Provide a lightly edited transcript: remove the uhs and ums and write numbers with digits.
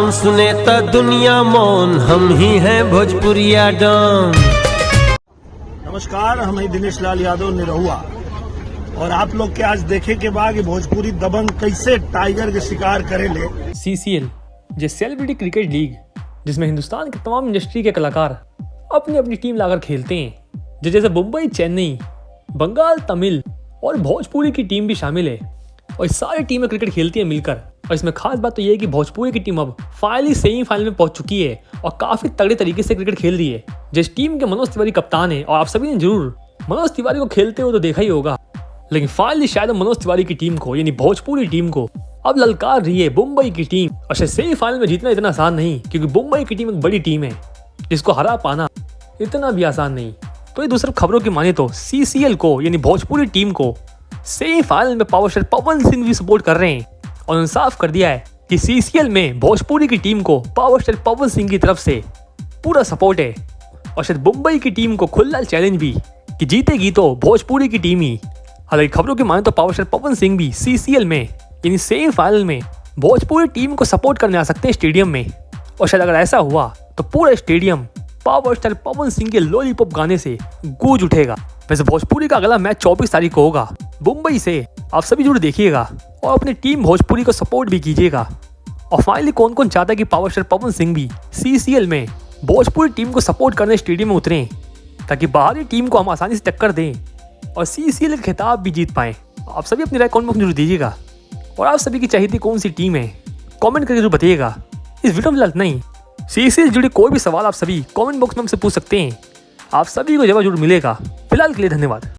नाम सुने त दुनिया मौन, हम ही हैं भोजपुरिया डॉन। नमस्कार, हम हैं दिनेश लाल यादव निरहुआ और आप लोग के आज देखे के बाद भोजपुरी दबंग कैसे टाइगर के शिकार करेले। CCL जो सेलिब्रिटी क्रिकेट लीग, जिसमें हिंदुस्तान के तमाम इंडस्ट्री के कलाकार अपनी अपनी टीम लाकर खेलते हैं, जो जैसे मुंबई, चेन्नई, बंगाल, तमिल और भोजपुरी की टीम भी शामिल है। और सारी टीमें क्रिकेट खेलती हैं मिलकर। और इसमें खास बात तो ये है कि भोजपुरी की टीम अब फाइनली सेमीफाइनल में पहुंच चुकी है और काफी तगड़े तरीके से क्रिकेट खेल रही है। जिस टीम के मनोज तिवारी कप्तान है, और आप सभी ने जरूर मनोज तिवारी को खेलते हुए तो देखा ही होगा, लेकिन फाइनली शायद मनोज तिवारी की टीम को, यानी भोजपुरी टीम को अब ललकार रही है मुंबई की टीम। और शायद सेमीफाइनल में जीतना इतना आसान नहीं, क्योंकि मुंबई की टीम एक बड़ी टीम है जिसको हरा पाना इतना भी आसान नहीं। तो ये दूसरी खबरों की माने तो CCL को, यानी भोजपुरी टीम को सेमीफाइनल में पावर स्टार पवन सिंह भी सपोर्ट कर रहे हैं। और उन्होंने साफ कर दिया है कि CCL में भोजपुरी की टीम को पावर स्टार पवन सिंह की तरफ से पूरा सपोर्ट है। और शायद मुंबई की टीम को खुला चैलेंज भी कि जीतेगी तो भोजपुरी की टीम ही। हालांकि खबरों की माने तो पावर स्टार पवन सिंह भी CCL में, यानी सेमीफाइनल में भोजपुरी टीम को सपोर्ट करने आ सकते हैं स्टेडियम में। और शायद अगर ऐसा हुआ तो पूरा stadium power star Pawan Singh के लॉलीपॉप गाने से गूंज उठेगा। वैसे भोजपुरी का अगला मैच 24 तारीख को होगा मुंबई से। आप सभी जरूर देखिएगा और अपनी टीम भोजपुरी को सपोर्ट भी कीजिएगा। और फाइनली कौन कौन चाहता है कि पावर स्टार पवन सिंह भी CCL में भोजपुरी टीम को सपोर्ट करने स्टेडियम में उतरें, ताकि बाहरी टीम को हम आसानी से टक्कर दें और CCL का खिताब भी जीत पाएं। आप सभी अपनी राय कमेंट में जरूर दीजिएगा। और आप सभी की चाहती कौन सी टीम है, कमेंट करके जरूर बताइएगा। इस वीडियो में नहीं, CCL से जुड़े कोई भी सवाल आप सभी कमेंट बॉक्स में हमसे पूछ सकते हैं। आप सभी को जवाब जरूर मिलेगा। फिलहाल के लिए धन्यवाद।